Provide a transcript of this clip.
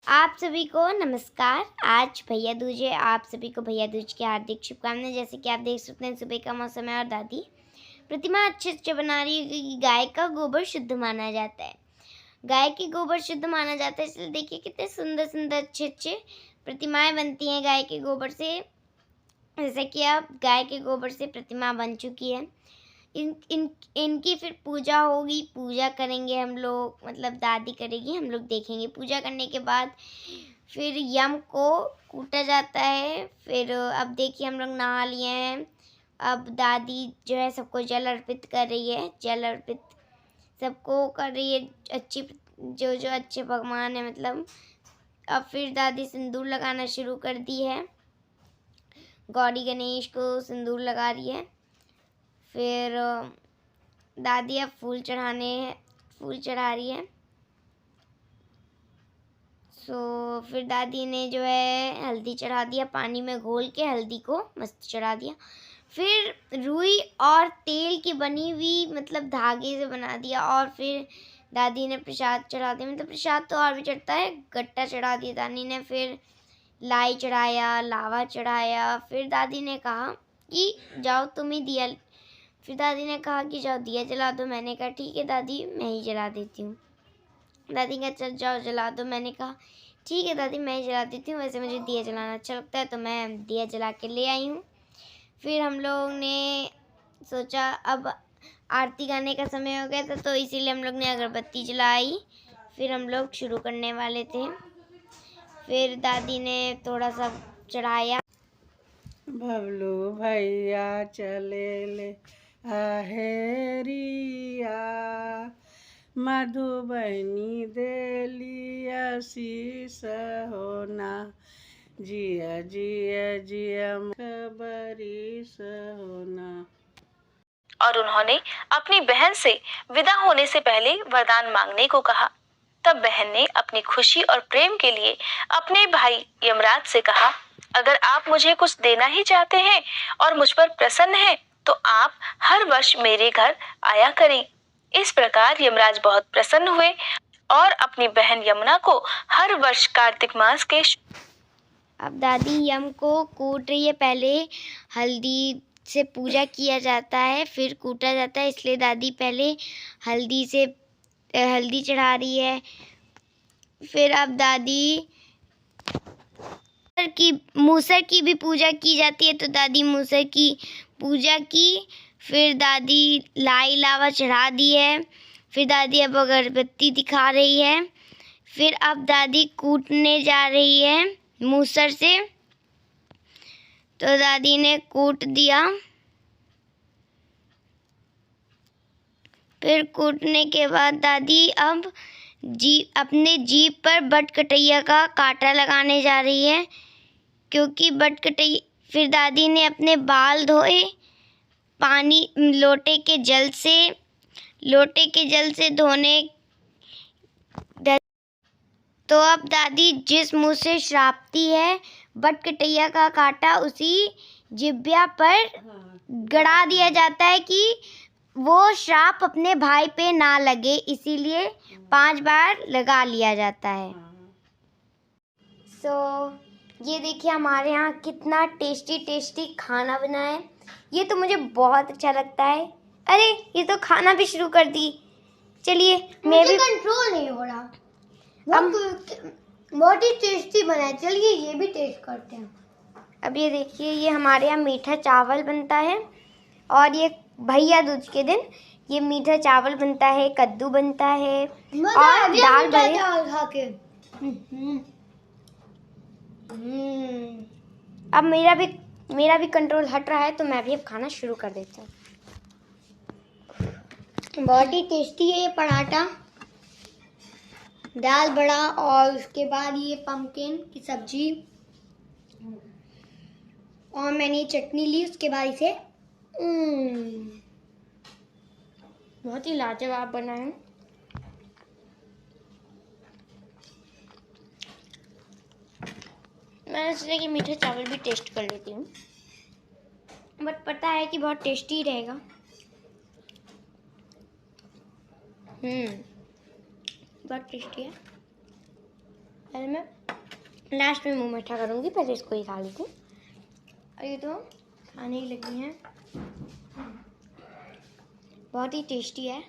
आप सभी को नमस्कार। आज भैया दूज है। आप सभी को भैया दूज की हार्दिक शुभकामनाएं। जैसे कि आप देख सकते हैं सुबह का मौसम है और दादी प्रतिमा अच्छे से बना रही है क्योंकि गाय का गोबर शुद्ध माना जाता है। गाय के गोबर शुद्ध माना जाता है, इसलिए देखिए कितने सुंदर सुंदर अच्छे अच्छे प्रतिमाएं बनती हैं गाय के गोबर से। जैसे कि अब गाय के गोबर से प्रतिमा बन चुकी है। इनकी फिर पूजा होगी, पूजा करेंगे हम लोग, मतलब दादी करेगी, हम लोग देखेंगे। पूजा करने के बाद फिर यम को कूटा जाता है। फिर अब देखिए हम लोग नहा लिए हैं। अब दादी जो है सबको जल अर्पित कर रही है, जल अर्पित सबको कर रही है, अच्छी जो जो अच्छे भगवान है मतलब। अब फिर दादी सिंदूर लगाना शुरू कर दी है, गौरी गणेश को सिंदूर लगा रही है। फिर दादी अब फूल चढ़ा रही है। फिर दादी ने जो है हल्दी चढ़ा दिया, पानी में घोल के हल्दी को मस्त चढ़ा दिया। फिर रुई और तेल की बनी हुई मतलब धागे से बना दिया। और फिर दादी ने प्रसाद चढ़ा दिया, मतलब प्रसाद तो और भी चढ़ता है, गट्टा चढ़ा दिया दादी ने। फिर लाई चढ़ाया, लावा चढ़ाया। फिर दादी ने कहा कि जाओ तुम ही दिया। फिर दादी ने कहा कि जाओ दिया जला दो। मैंने कहा ठीक है दादी, मैं ही जला देती हूँ। दादी का चल जाओ जला दो। मैंने कहा ठीक है दादी, मैं ही जला देती हूँ, वैसे मुझे दिया जलाना अच्छा लगता है तो मैं दिया जला के ले आई हूँ। फिर हम लोग ने सोचा अब आरती गाने का समय हो गया था तो इसीलिए हम लोग ने अगरबत्ती जलाई। फिर हम लोग शुरू करने वाले थे। फिर दादी ने थोड़ा सा चढ़ाया। बबलू भैया चले ले आहेरिया, मधुबनी देलिया शीस होना, जिया जिया जिया खबरीस होना। और उन्होंने अपनी बहन से विदा होने से पहले वरदान मांगने को कहा। तब बहन ने अपनी खुशी और प्रेम के लिए अपने भाई यमराज से कहा, अगर आप मुझे कुछ देना ही चाहते हैं और मुझ पर प्रसन्न हैं, तो आप हर वर्ष मेरे घर आया करें। इस प्रकार यमराज बहुत प्रसन्न हुए और अपनी बहन यमुना को हर वर्ष कार्तिक मास के अब दादी यम को कूट रही है। पहले हल्दी से पूजा किया जाता है, फिर कूटा जाता है, इसलिए दादी पहले हल्दी चढ़ा रही है। फिर अब दादी मूसर की भी पूजा की जाती है तो दादी मूसर की पूजा की। फिर दादी लाई लावा चढ़ा दी है। फिर दादी अब अगरबत्ती दिखा रही है। फिर अब दादी कूटने जा रही है मूसर से, तो दादी ने कूट दिया। फिर कूटने के बाद दादी अब अपने जीभ पर बटकटैया का कांटा लगाने जा रही है, क्योंकि फिर दादी ने अपने बाल धोए पानी लोटे के जल से धोने। तो अब दादी जिस मुंह से श्रापती है बटकटैया का कांटा उसी जिब्या पर गड़ा दिया जाता है कि वो श्राप अपने भाई पे ना लगे, इसीलिए 5 बार लगा लिया जाता है। ये देखिए हमारे यहाँ कितना टेस्टी टेस्टी खाना बना है। ये तो मुझे बहुत अच्छा लगता है। अरे ये तो खाना भी शुरू कर दी। चलिए मैं भी कंट्रोल नहीं हो रहा। बहुत ही टेस्टी बना है। चलिए ये भी टेस्ट करते हैं। अब ये देखिए, ये हमारे यहाँ मीठा चावल बनता है और ये भैया दूज के दिन ये मीठा चावल बनता है, कद्दू बनता है और दाल बड़े खा के। अब मेरा भी कंट्रोल हट रहा है तो मैं भी अब खाना शुरू कर देती हूँ। बहुत ही टेस्टी है ये पराठा, दाल बड़ा और उसके बाद ये पम्पकिन की सब्जी और मैंने चटनी ली। उसके बाद इसे बहुत ही लाजवाब बना है। मैंने सोचा कि मीठा चावल भी टेस्ट कर लेती हूँ, बट पता है कि बहुत टेस्टी रहेगा। बहुत टेस्टी है। पहले मैं लास्ट में मुंह मीठा करूँगी, पहले इसको ही खा लेती हूँ। और ये तो खाने ही लगी हैं, बहुत ही टेस्टी है।